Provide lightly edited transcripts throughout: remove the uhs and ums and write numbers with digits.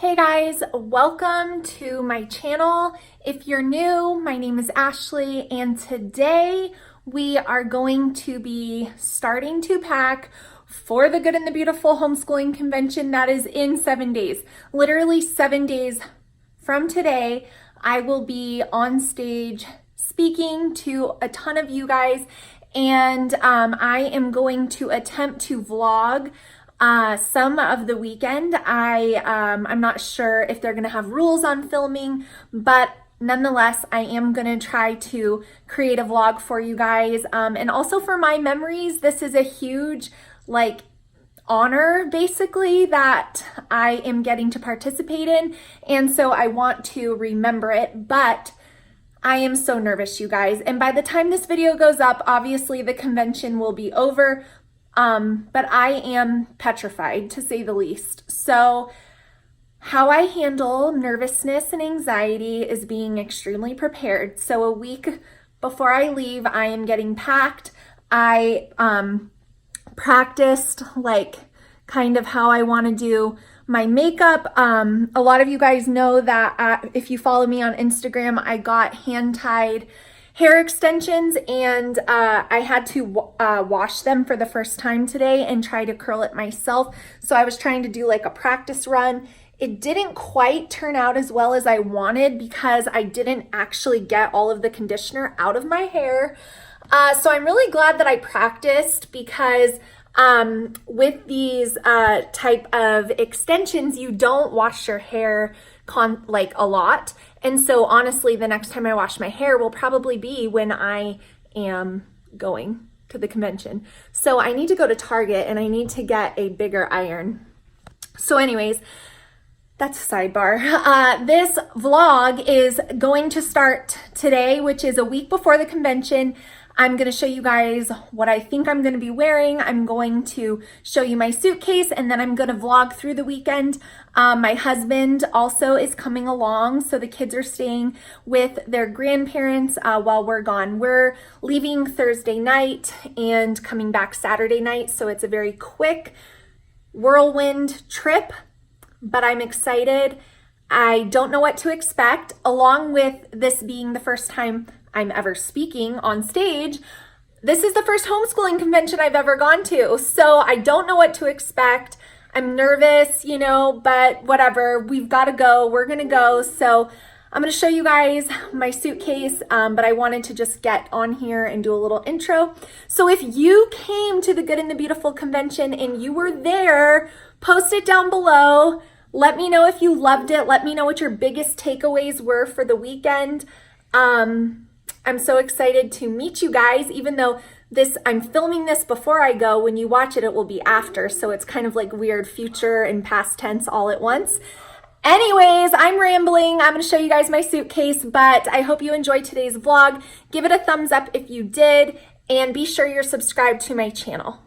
Hey guys, welcome to my channel. If you're new, my name is Ashlee, and today we are going to be starting to pack for the Good and the Beautiful Homeschooling Convention that is in 7 days. Literally 7 days from today, I will be on stage speaking to a ton of you guys, and I am going to attempt to vlog some of the weekend. I'm not sure if they're gonna have rules on filming, but nonetheless, I am gonna try to create a vlog for you guys. And also for my memories, this is a huge honor basically that I am getting to participate in. And so I want to remember it, but I am so nervous, you guys. And by the time this video goes up, obviously the convention will be over. But I am petrified, to say the least. So how I handle nervousness and anxiety is being extremely prepared. So a week before I leave, I am getting packed. I practiced kind of how I want to do my makeup. A lot of you guys know that if you follow me on Instagram, I got hand-tied hair extensions, and I had to wash them for the first time today and try to curl it myself. So I was trying to do a practice run. It didn't quite turn out as well as I wanted because I didn't actually get all of the conditioner out of my hair. So I'm really glad that I practiced because with these type of extensions, you don't wash your hair a lot. And so honestly, the next time I wash my hair will probably be when I am going to the convention. So I need to go to Target and I need to get a bigger iron. So anyways, that's a sidebar. This vlog is going to start today, which is a week before the convention. I'm going to show you guys what I think I'm going to be wearing. I'm going to show you my suitcase, and then I'm going to vlog through the weekend. My husband also is coming along, so the kids are staying with their grandparents while we're gone. We're leaving Thursday night and coming back Saturday night, so it's a very quick whirlwind trip, but I'm excited. I don't know what to expect. Along with this being the first time I'm ever speaking on stage, this is the first homeschooling convention I've ever gone to, so I don't know what to expect. I'm nervous, but whatever, we've got to go, we're gonna go. So I'm gonna show you guys my suitcase, but I wanted to just get on here and do a little intro. So if you came to the Good and the Beautiful convention and you were there, post it down below. Let me know if you loved it. Let me know what your biggest takeaways were for the weekend. I'm so excited to meet you guys, even though I'm filming this before I go. When you watch it, it will be after. So it's kind of weird future and past tense all at once. Anyways, I'm rambling. I'm going to show you guys my suitcase, but I hope you enjoyed today's vlog. Give it a thumbs up if you did, and be sure you're subscribed to my channel.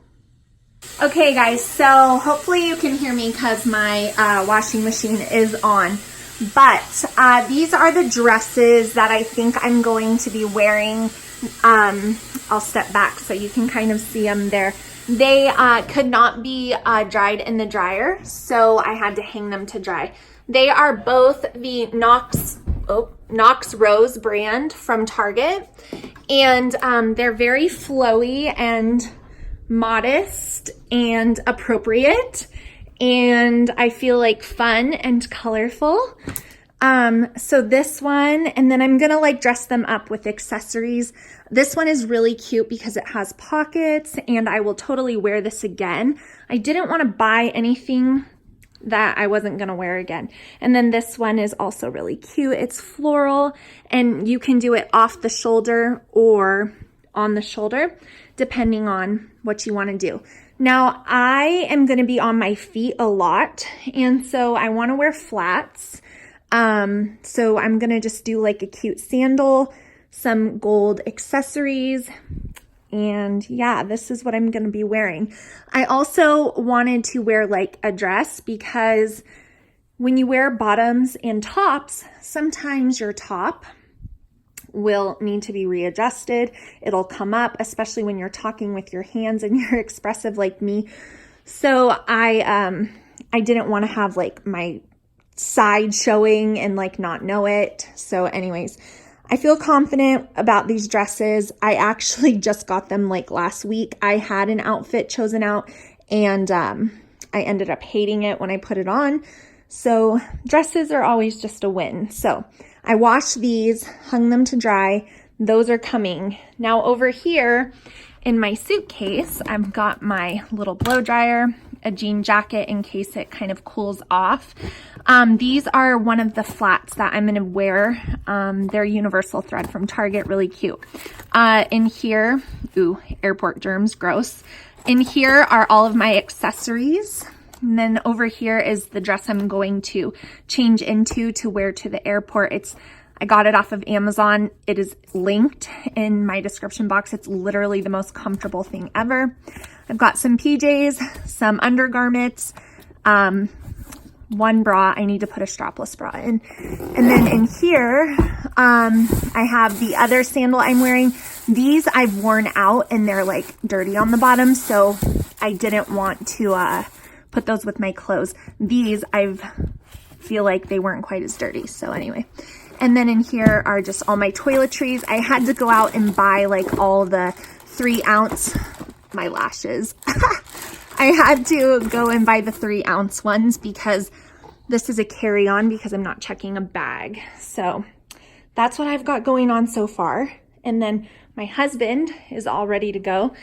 Okay guys, so hopefully you can hear me because my washing machine is on. But these are the dresses that I think I'm going to be wearing. I'll step back so you can kind of see them there. They could not be dried in the dryer, so I had to hang them to dry. They are both the Knox Rose brand from Target, and they're very flowy and modest and appropriate, and I feel fun and colorful. So this one, and then I'm gonna dress them up with accessories. This one is really cute because it has pockets, and I will totally wear this again. I didn't want to buy anything that I wasn't gonna wear again. And then this one is also really cute. It's floral, and you can do it off the shoulder or on the shoulder, depending on what you want to do. Now, I am going to be on my feet a lot, and so I want to wear flats. So I'm going to just do a cute sandal, some gold accessories, and yeah, this is what I'm going to be wearing. I also wanted to wear a dress because when you wear bottoms and tops, sometimes your top will need to be readjusted. It'll come up, especially when you're talking with your hands and you're expressive like me. So I didn't want to have my side showing and like not know it. So anyways, I feel confident about these dresses. I actually just got them like last week. I had an outfit chosen out and I ended up hating it when I put it on. So dresses are always just a win. So I washed these, hung them to dry. Those are coming. Now over here in my suitcase, I've got my little blow dryer, a jean jacket in case it kind of cools off. These are one of the flats that I'm gonna wear. They're universal thread from Target, really cute. In here, ooh, airport germs, gross. In here are all of my accessories. And then over here is the dress I'm going to change into to wear to the airport. I got it off of Amazon. It is linked in my description box. It's literally the most comfortable thing ever. I've got some PJs, some undergarments, one bra. I need to put a strapless bra in. And then in here, I have the other sandal I'm wearing. These I've worn out and they're like dirty on the bottom, so I didn't want to put those with my clothes. These I feel like they weren't quite as dirty, so anyway. And then in here are just all my toiletries. I had to go out and buy like all the 3-ounce, my lashes. I had to go and buy the 3-ounce ones because this is a carry-on because I'm not checking a bag. So that's what I've got going on so far. And then my husband is all ready to go.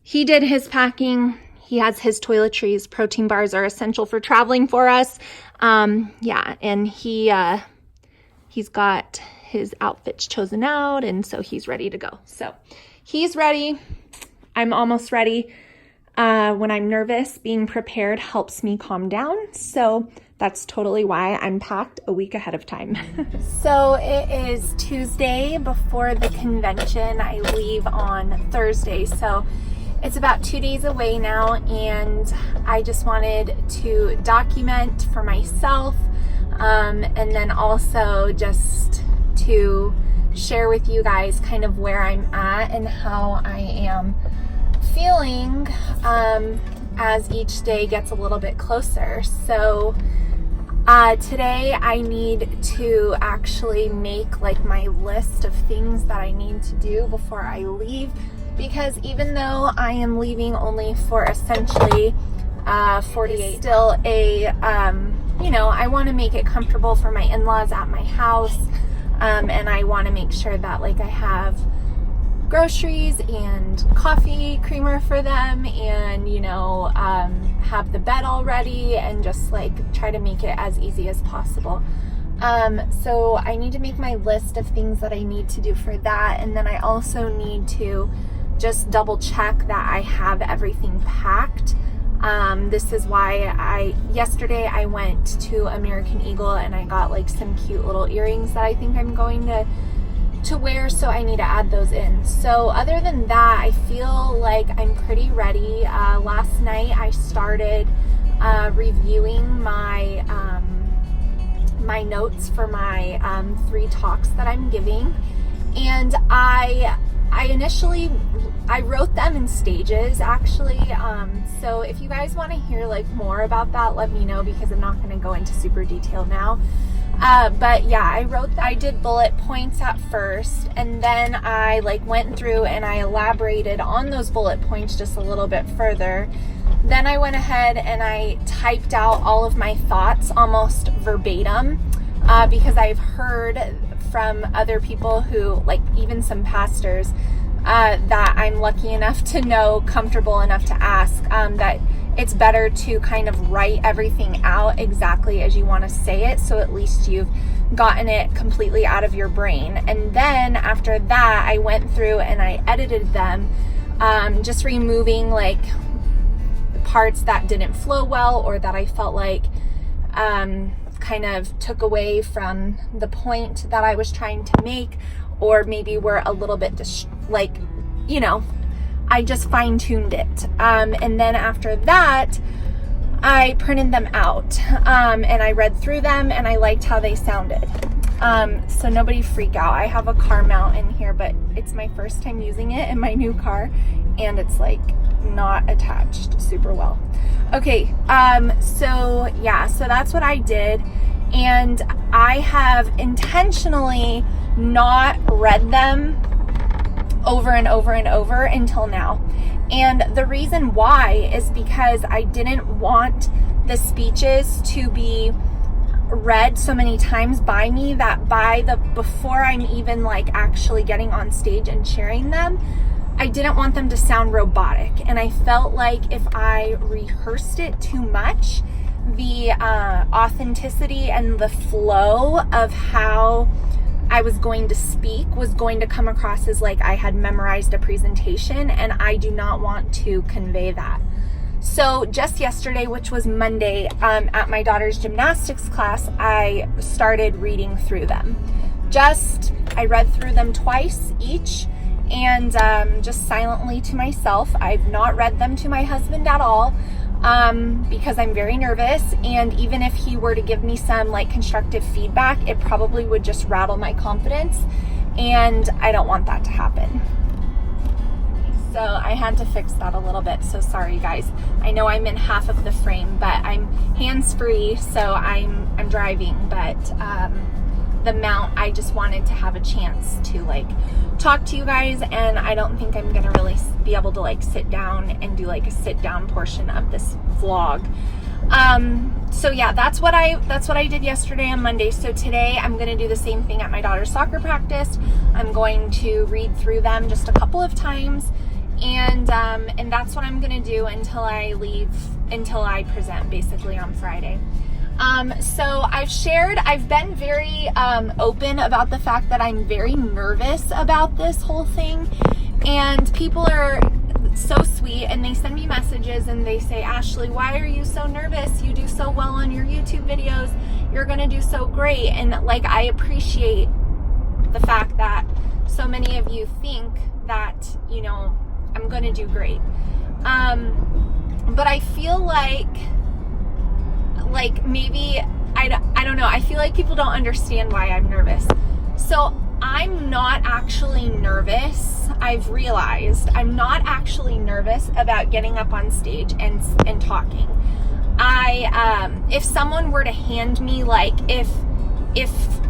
He did his packing. He has his toiletries. Protein bars are essential for traveling for us. Yeah, and he's got his outfits chosen out, and so he's ready to go. So he's ready. I'm almost ready. When I'm nervous, being prepared helps me calm down. So that's totally why I'm packed a week ahead of time. So it is Tuesday before the convention. I leave on Thursday. So it's about 2 days away now, and I just wanted to document for myself, and then also just to share with you guys kind of where I'm at and how I am feeling as each day gets a little bit closer. So today I need to actually make like my list of things that I need to do before I leave, because even though I am leaving only for essentially 48, still a you know, I want to make it comfortable for my in-laws at my house, and I want to make sure that like I have groceries and coffee creamer for them, and you know, have the bed all ready, and just like try to make it as easy as possible. So I need to make my list of things that I need to do for that, and then I also need to just double check that I have everything packed. This is why yesterday I went to American Eagle and I got like some cute little earrings that I think I'm going to wear, so I need to add those in. So other than that, I feel like I'm pretty ready. Last night I started reviewing my my notes for my 3 talks that I'm giving, and I initially wrote them in stages actually. So if you guys want to hear like more about that, let me know, because I'm not going to go into super detail now. But yeah, I did bullet points at first, and then I like went through and I elaborated on those bullet points just a little bit further. Then I went ahead and I typed out all of my thoughts almost verbatim, because I've heard from other people who, like even some pastors, that I'm lucky enough to know, comfortable enough to ask, that it's better to kind of write everything out exactly as you want to say it, so at least you've gotten it completely out of your brain. And then after that, I went through and I edited them, just removing like parts that didn't flow well, or that I felt like kind of took away from the point that I was trying to make, or maybe were a little bit like, you know, I just fine-tuned it. And then after that, I printed them out, and I read through them, and I liked how they sounded. So nobody freak out. I have a car mount in here, but it's my first time using it in my new car, and it's like not attached super well. Okay, so yeah, so that's what I did. and I have intentionally not read them over and over and over until now. And the reason why is because I didn't want the speeches to be read so many times by me that before I'm even like actually getting on stage and sharing them, I didn't want them to sound robotic. And I felt like if I rehearsed it too much, the authenticity and the flow of how I was going to speak was going to come across as like I had memorized a presentation, and I do not want to convey that. So just yesterday, which was Monday, at my daughter's gymnastics class, I started reading through them. I read through them twice each, and just silently to myself. I've not read them to my husband at all, because I'm very nervous, and even if he were to give me some like constructive feedback, it probably would just rattle my confidence, and I don't want that to happen. So I had to fix that a little bit, so sorry guys. I know I'm in half of the frame, but I'm hands-free, so I'm driving, but the mount, I just wanted to have a chance to like talk to you guys, and I don't think I'm gonna really be able to like sit down and do like a sit down portion of this vlog. So yeah, that's what I did yesterday on Monday. So today I'm gonna do the same thing at my daughter's soccer practice. I'm going to read through them just a couple of times, and that's what I'm gonna do until I present basically on Friday. So I've been very open about the fact that I'm very nervous about this whole thing, and people are so sweet and they send me messages and they say, Ashlee, why are you so nervous? You do so well on your YouTube videos. You're gonna do so great. And like, I appreciate the fact that so many of you think that, you know, I'm gonna do great. But I feel like maybe, I don't know, I feel like people don't understand why I'm nervous. So I'm not actually nervous. I've realized I'm not actually nervous about getting up on stage and talking. If someone were to hand me, like, if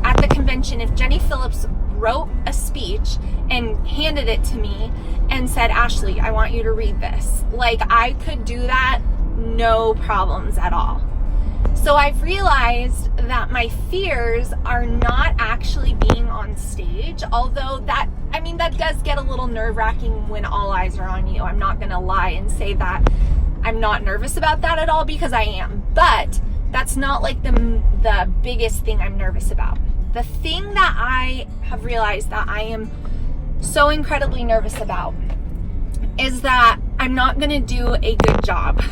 at the convention, if Jenny Phillips wrote a speech and handed it to me and said, Ashlee, I want you to read this, like, I could do that, no problems at all. So I've realized that my fears are not actually being on stage, although that does get a little nerve-wracking when all eyes are on you. I'm not gonna lie and say that I'm not nervous about that at all, because I am, but that's not like the biggest thing I'm nervous about. The thing that I have realized that I am so incredibly nervous about is that I'm not gonna do a good job.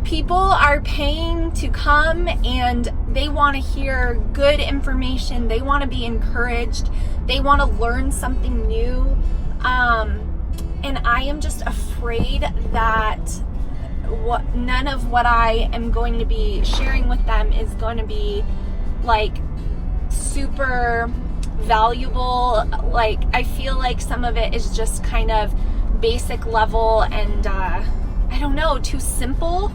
People are paying to come and they want to hear good information. They want to be encouraged. They want to learn something new. And I am just afraid that none of what I am going to be sharing with them is going to be like super valuable. Like, I feel like some of it is just kind of basic level and I don't know, too simple.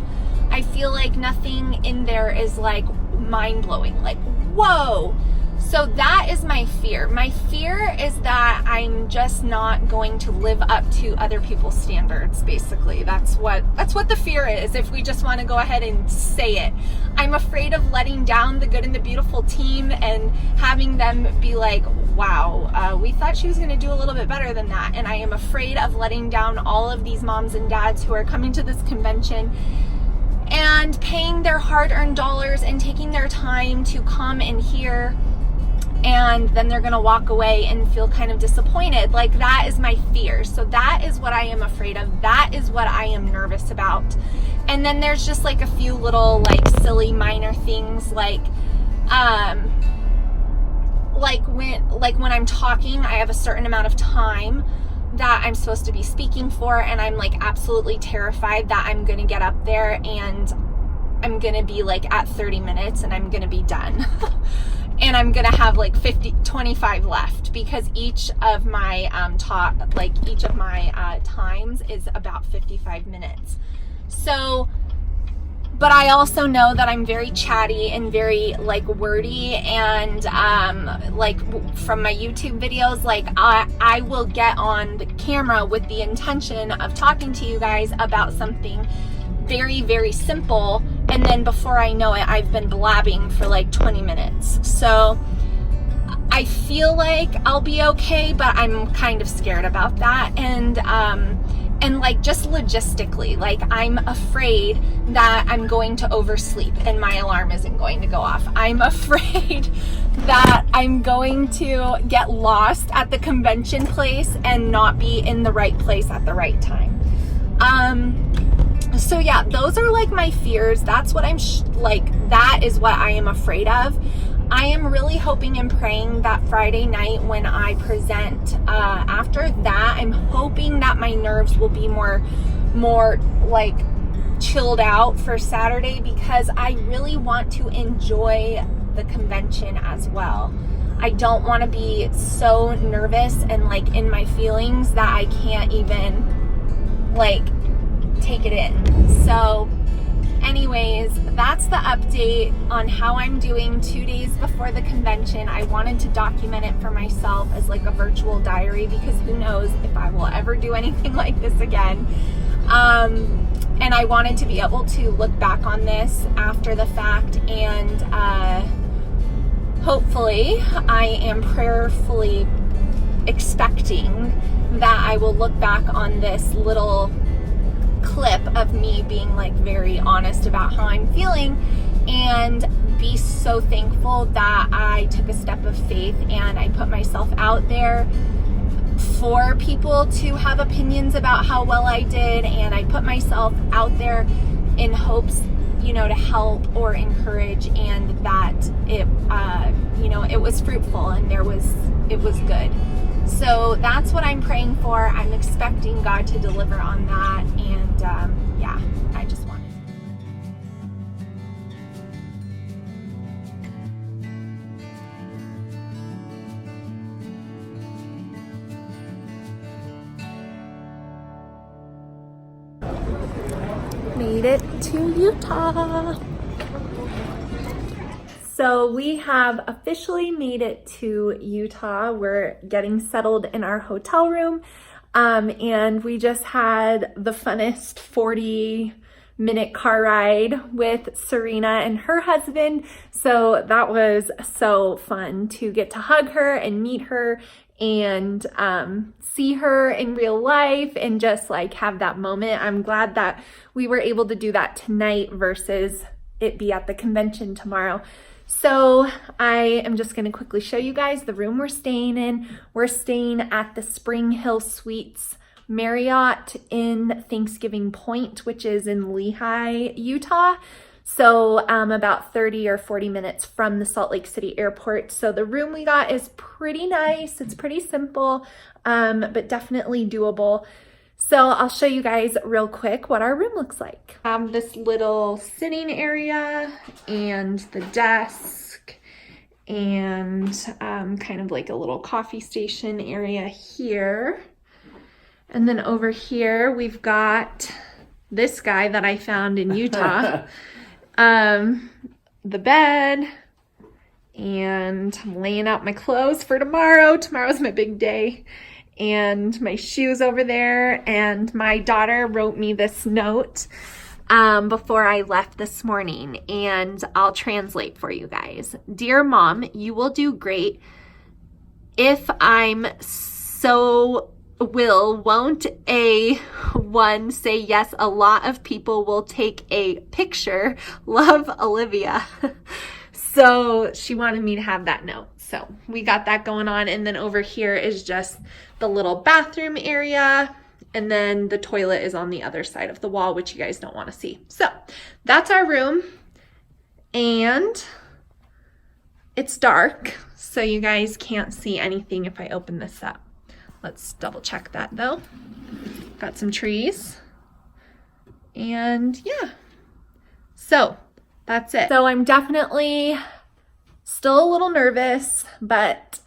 I feel like nothing in there is like mind-blowing, like, whoa. So that is my fear. My fear is that I'm just not going to live up to other people's standards, basically. That's what the fear is, if we just want to go ahead and say it. I'm afraid of letting down the Good and the Beautiful team and having them be like, wow, we thought she was going to do a little bit better than that. And I am afraid of letting down all of these moms and dads who are coming to this convention and paying their hard-earned dollars and taking their time to come and hear, and then they're gonna walk away and feel kind of disappointed. Like, that is my fear. So that is what I am afraid of. That is what I am nervous about. And then there's just like a few little like silly minor things, like when I'm talking, I have a certain amount of time that I'm supposed to be speaking for, and I'm like absolutely terrified that I'm gonna get up there and I'm gonna be like at 30 minutes and I'm gonna be done. And I'm gonna have like 25 left, because each of my times is about 55 minutes. So but I also know that I'm very chatty and very like wordy, and like from my YouTube videos, like I will get on the camera with the intention of talking to you guys about something very, very simple, and then before I know it, I've been blabbing for like 20 minutes. So I feel like I'll be okay, but I'm kind of scared about that. And like just logistically, like I'm afraid that I'm going to oversleep and my alarm isn't going to go off. I'm afraid that I'm going to get lost at the convention place and not be in the right place at the right time. So yeah, those are like my fears. That's what I'm that is what I am afraid of. I am really hoping and praying that Friday night when I present, after that, I'm hoping that my nerves will be more like chilled out for Saturday, because I really want to enjoy the convention as well. I don't want to be so nervous and like in my feelings that I can't even like take it in. So anyways, that's the update on how I'm doing 2 days before the convention. I wanted to document it for myself as like a virtual diary, because who knows if I will ever do anything like this again. And I wanted to be able to look back on this after the fact, and hopefully I am prayerfully expecting that I will look back on this little clip of me being like very honest about how I'm feeling and be so thankful that I took a step of faith and I put myself out there for people to have opinions about how well I did, and I put myself out there in hopes, you know, to help or encourage, and that it you know, it was fruitful and it was good. So that's what I'm praying for. I'm expecting God to deliver on that, and yeah, I just want it. Made it to Utah. So we have officially made it to Utah. We're getting settled in our hotel room, and we just had the funnest 40-minute car ride with Serena and her husband. So that was so fun to get to hug her and meet her and see her in real life and just like have that moment. I'm glad that we were able to do that tonight versus it be at the convention tomorrow. So I am just going to quickly show you guys the room we're staying in. We're staying at the Spring Hill Suites Marriott in Thanksgiving Point, which is in Lehi, Utah. So about 30 or 40 minutes from the Salt Lake City airport. So the room we got is pretty nice. It's pretty simple, but definitely doable. So I'll show you guys real quick what our room looks like. This little sitting area and the desk and kind of like a little coffee station area here. And then over here, we've got this guy that I found in Utah. The bed, and I'm laying out my clothes for tomorrow. Tomorrow's my big day. And my shoes over there, and my daughter wrote me this note before I left this morning, and I'll translate for you guys. Dear Mom, you will do great. If I'm so won't a one say yes, a lot of people will take a picture. Love, Olivia. So she wanted me to have that note. So we got that going on. And then over here is just the little bathroom area. And then the toilet is on the other side of the wall, which you guys don't want to see. So that's our room. And it's dark, so you guys can't see anything if I open this up. Let's double check that though. Got some trees. And yeah. So that's it. So I'm definitely still a little nervous, but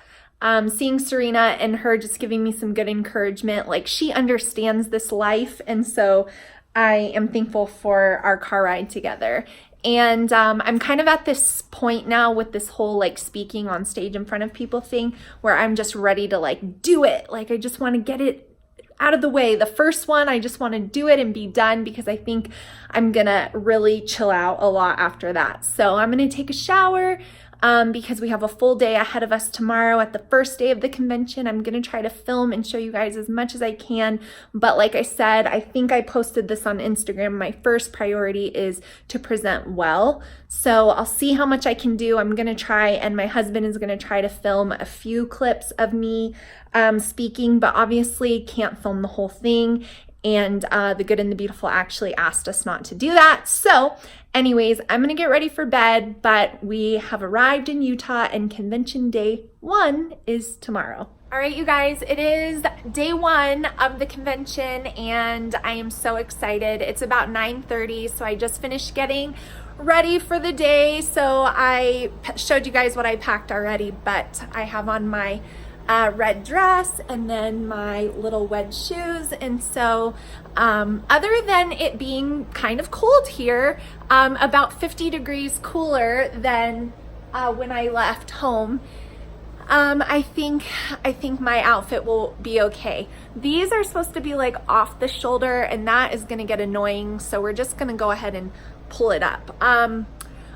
seeing Serena and her just giving me some good encouragement, like she understands this life, and so I am thankful for our car ride together. And I'm kind of at this point now with this whole like speaking on stage in front of people thing where I'm just ready to like do it. Like I just want to get it out of the way. The first one, I just want to do it and be done because I think I'm gonna really chill out a lot after that. So I'm gonna take a shower because we have a full day ahead of us tomorrow at the first day of the convention. I'm gonna try to film and show you guys as much as I can. But like I said, I think I posted this on Instagram. My first priority is to present well. So I'll see how much I can do. I'm gonna try, and my husband is gonna try to film a few clips of me speaking, but obviously can't film the whole thing. And the Good and the Beautiful actually asked us not to do that. So anyways, I'm gonna get ready for bed, but we have arrived in Utah and convention day 1 is tomorrow. All right, you guys, it is day 1 of the convention and I am so excited. It's about 9:30, so I just finished getting ready for the day. So I showed you guys what I packed already, but I have on my red dress and then my little wedge shoes. And so other than it being kind of cold here, about 50 degrees cooler than when I left home, I think my outfit will be okay. These are supposed to be like off the shoulder and that is gonna get annoying, so we're just gonna go ahead and pull it up.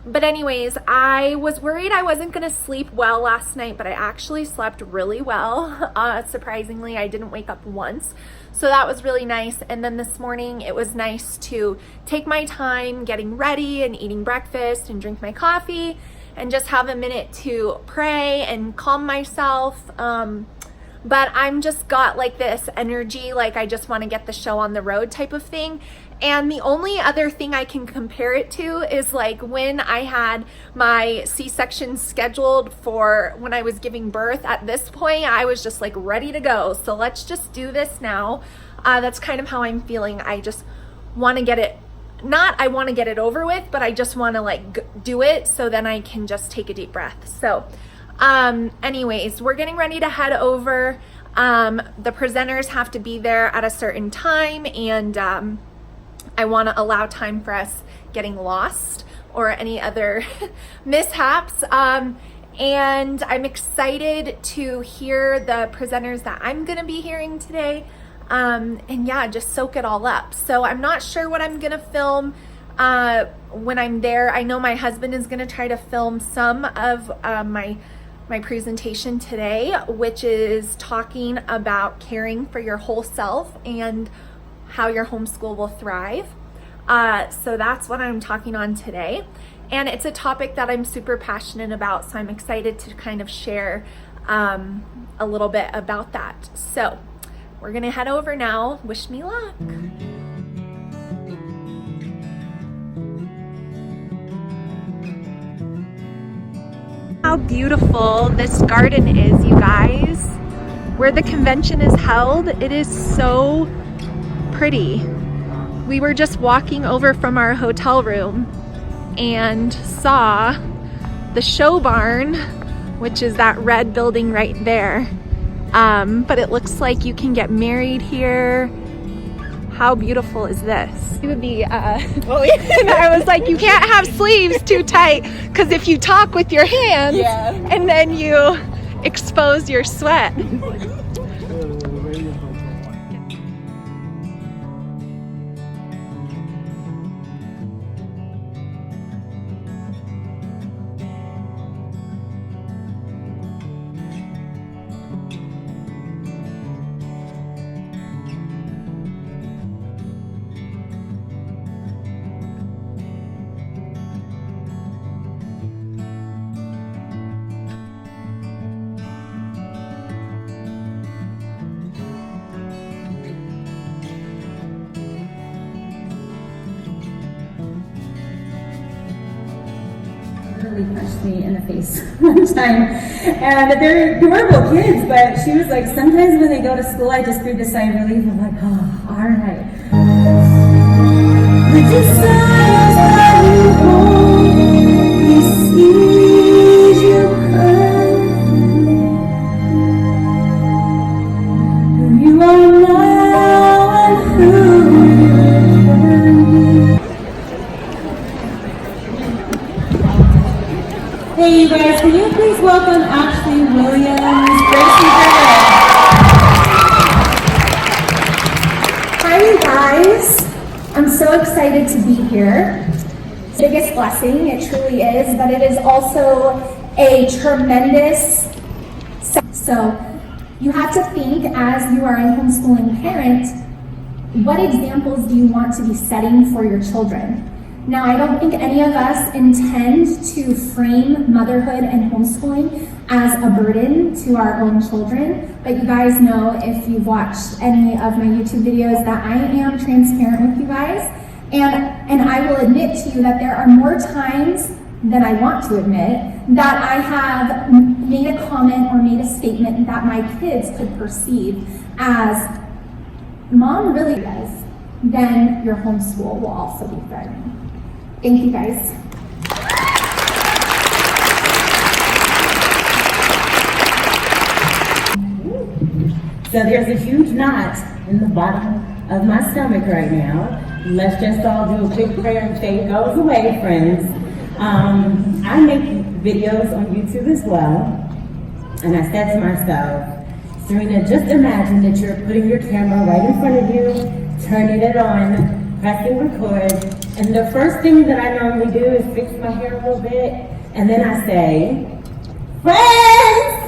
But anyways, I was worried I wasn't gonna sleep well last night, but I actually slept really well. Surprisingly, I didn't wake up once. So that was really nice. And then this morning, it was nice to take my time getting ready and eating breakfast and drink my coffee and just have a minute to pray and calm myself. But I'm just got like this energy, like I just wanna get the show on the road type of thing. And the only other thing I can compare it to is like when I had my C-section scheduled for when I was giving birth. At this point, I was just like ready to go. So let's just do this now. That's kind of how I'm feeling. I just want to get it, I want to get it over with, but I just want to like do it so then I can just take a deep breath. So anyways, we're getting ready to head over. The presenters have to be there at a certain time, and I want to allow time for us getting lost or any other mishaps. And I'm excited to hear the presenters that I'm going to be hearing today. And yeah, just soak it all up. So I'm not sure what I'm going to film when I'm there. I know my husband is going to try to film some of my presentation today, which is talking about caring for your whole self and how your homeschool will thrive. So that's what I'm talking on today. And it's a topic that I'm super passionate about, so I'm excited to kind of share a little bit about that. So we're gonna head over now. Wish me luck. How beautiful this garden is, you guys. Where the convention is held, it is so pretty. We were just walking over from our hotel room and saw the show barn, which is that red building right there. But it looks like you can get married here. How beautiful is this? It would be, I was like, you can't have sleeves too tight because if you talk with your hands and then you expose your sweat. Really punched me in the face one time. And they're adorable kids, but she was like, sometimes when they go to school, I just breathe a sigh of relief. I'm like, oh, all right. The desires that you hold, you see, you who you are now and who you were. here. Biggest blessing, it truly is, but it is also a tremendous. So you have to think, as you are a homeschooling parent, what examples do you want to be setting for your children? Now, I don't think any of us intend to frame motherhood and homeschooling as a burden to our own children, but you guys know, if you've watched any of my YouTube videos, that I am transparent with you guys, and I will admit to you that there are more times than I want to admit that I have made a comment or made a statement that my kids could perceive as, Mom really does, then your homeschool will also be thriving. Thank you, guys. So there's a huge knot in the bottom of my stomach right now. Let's just all do a quick prayer and faith goes away, friends. I make videos on YouTube as well, and I said to myself, Serena, just imagine that you're putting your camera right in front of you, turning it on, pressing record, and the first thing that I normally do is fix my hair a little bit, and then I say, friends!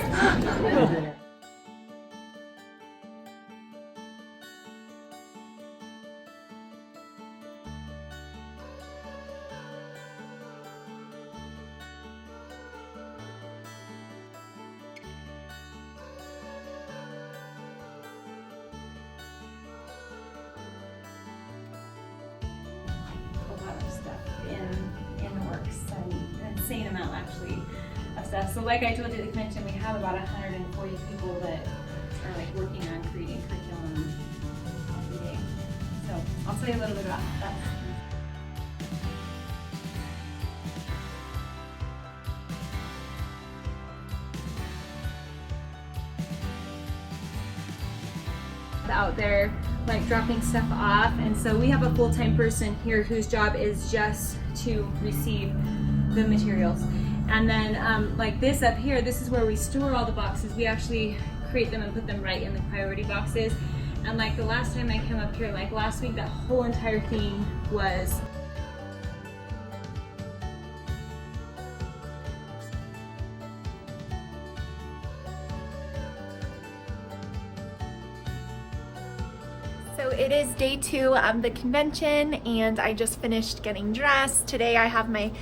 In the works, and an insane amount actually of stuff. So like I told you at the convention, we have about 140 people that are like working on creating curriculum every day. So I'll tell you a little bit about that. Out there like dropping stuff off, and so we have a full-time person here whose job is just to receive the materials. And then like this up here, this is where we store all the boxes. We actually create them and put them right in the priority boxes. And like the last time I came up here, like last week, that whole entire thing was So it is day 2 of the convention, and I just finished getting dressed. Today I have my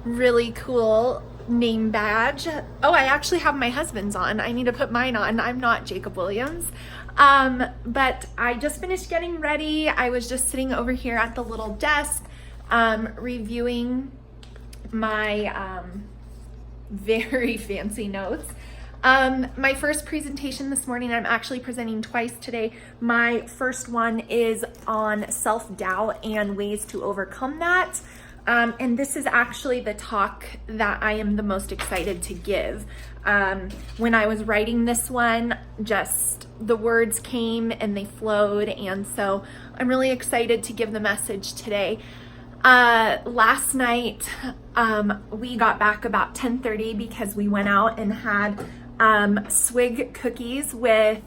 really cool name badge. Oh, I actually have my husband's on. I need to put mine on. I'm not Jacob Williams. But I just finished getting ready. I was just sitting over here at the little desk reviewing my very fancy notes. My first presentation this morning, I'm actually presenting twice today. My first one is on self-doubt and ways to overcome that. And this is actually the talk that I am the most excited to give. When I was writing this one, just the words came and they flowed, and so I'm really excited to give the message today. Last night, we got back about 10:30 because we went out and had swig cookies with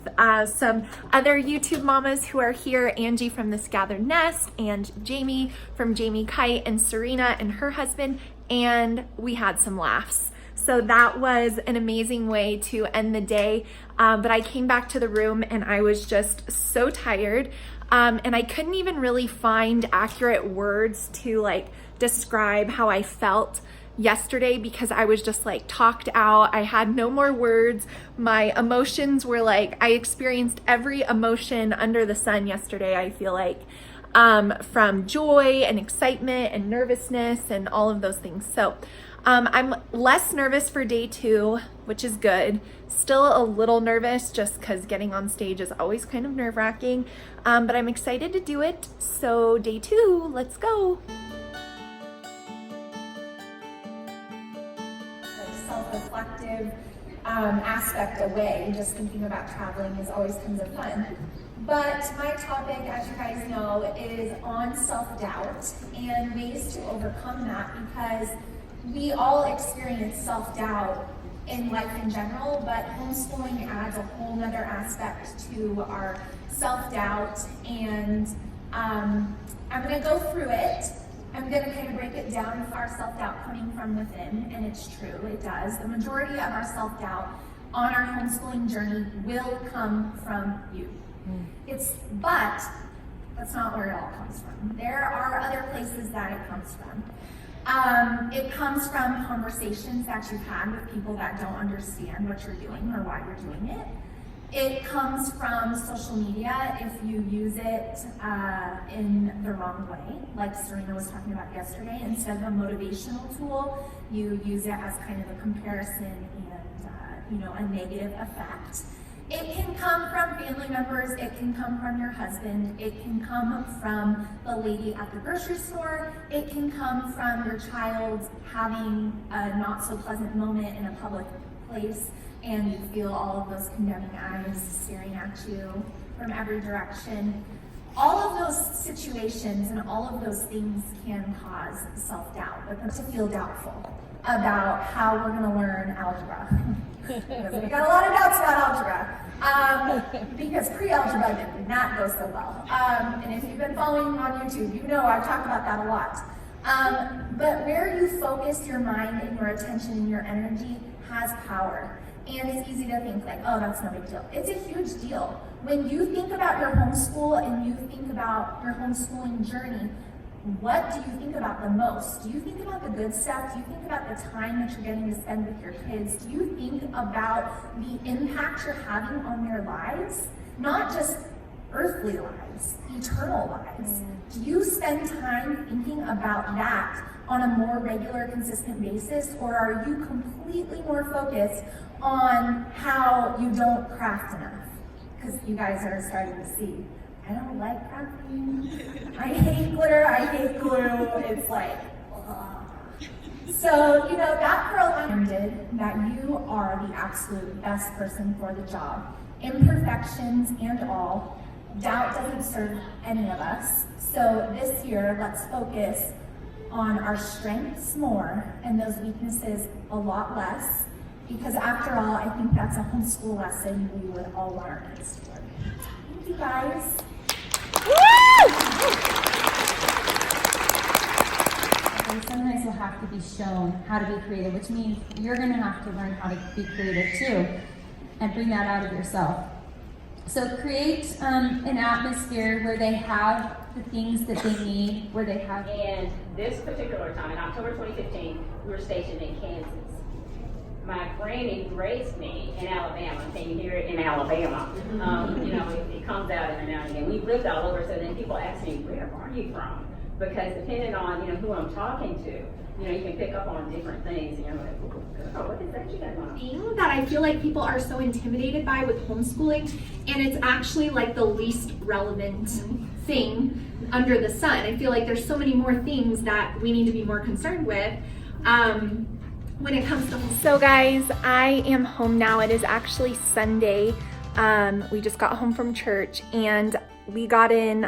some other YouTube mamas who are here, Angie from This Gathered Nest, and Jamie from Jamie Kite, and Serena and her husband, and we had some laughs. So that was an amazing way to end the day. But I came back to the room and I was just so tired. And I couldn't even really find accurate words to like describe how I felt yesterday because I was just like talked out. I had no more words. My emotions were like, I experienced every emotion under the sun yesterday, I feel like, from joy and excitement and nervousness and all of those things. So I'm less nervous for day 2, which is good. Still a little nervous just because getting on stage is always kind of nerve-wracking, but I'm excited to do it. So day 2, let's go. Self-reflective aspect away, just thinking about traveling is always tons of fun. But my topic, as you guys know, is on self-doubt and ways to overcome that, because we all experience self-doubt in life in general, but homeschooling adds a whole nother aspect to our self-doubt, and I'm going to go through it I'm going to kind of break it down for our self-doubt coming from within, and it's true, it does. The majority of our self-doubt on our homeschooling journey will come from you. But that's not where it all comes from. There are other places that it comes from. It comes from conversations that you've had with people that don't understand what you're doing or why you're doing it. It comes from social media if you use it in the wrong way, like Serena was talking about yesterday. Instead of a motivational tool, you use it as kind of a comparison and a negative effect. It can come from family members, it can come from your husband, it can come from the lady at the grocery store, it can come from your child having a not so pleasant moment in a public place and you feel all of those condemning eyes staring at you from every direction. All of those situations and all of those things can cause self-doubt, but to feel doubtful about how we're going to learn algebra. Because we got a lot of doubts about algebra, because pre-algebra did not go so well. And if you've been following on YouTube, you know I've talked about that a lot. But where you focus your mind and your attention and your energy has power. And it's easy to think like, oh, that's no big deal. It's a huge deal. When you think about your homeschool and you think about your homeschooling journey, what do you think about the most? Do you think about the good stuff? Do you think about the time that you're getting to spend with your kids? Do you think about the impact you're having on their lives? Not just earthly lives, eternal lives. Do you spend time thinking about that on a more regular, consistent basis? Or are you completely more focused on how you don't craft enough? Because you guys are starting to see, I don't like crafting. I hate glitter, I hate glue. It's like, ugh. So, that girl reminded that you are the absolute best person for the job. Imperfections and all. Doubt doesn't serve any of us. So this year, let's focus on our strengths more and those weaknesses a lot less. Because after all, I think that's a homeschool lesson we would all want our kids to learn. Thank you guys. Sometimes you'll have to be shown how to be creative, which means you're going to have to learn how to be creative too and bring that out of yourself. So create an atmosphere where they have the things that they need, where they have. And this particular time, in October 2015, we were stationed in Kansas. My granny raised me in Alabama. Can you hear it in Alabama? It comes out every now and again. We've lived all over, so then people ask me, where are you from? Because depending on, who I'm talking to, you can pick up on different things, and you're like, oh, what is that you got going on? Thing that I feel like people are so intimidated by with homeschooling, and it's actually like the least relevant thing under the sun. I feel like there's so many more things that we need to be more concerned with when it comes to homeschooling. So guys, I am home now. It is actually Sunday. We just got home from church, and we got in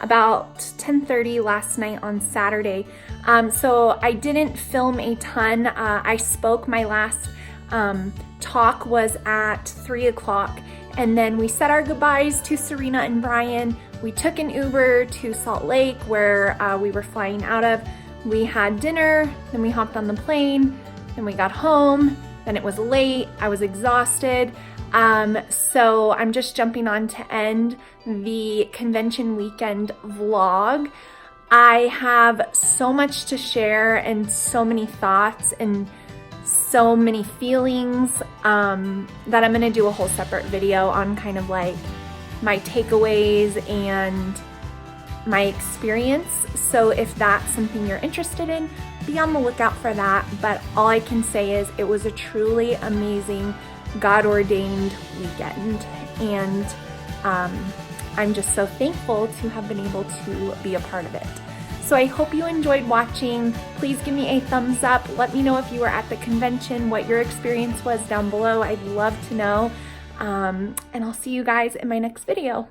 about 10:30 last night on Saturday. So I didn't film a ton. I spoke, my last talk was at 3 o'clock, and then we said our goodbyes to Serena and Brian. We took an Uber to Salt Lake, where we were flying out of. We had dinner, then we hopped on the plane, then we got home, then it was late, I was exhausted. So I'm just jumping on to end the convention weekend vlog. I have so much to share and so many thoughts and so many feelings that I'm gonna do a whole separate video on kind of like my takeaways and my experience. So if that's something you're interested in, be on the lookout for that. But all I can say is it was a truly amazing, God-ordained weekend, and I'm just so thankful to have been able to be a part of it. So I hope you enjoyed watching. Please give me a thumbs up. Let me know if you were at the convention, what your experience was down below. I'd love to know. And I'll see you guys in my next video.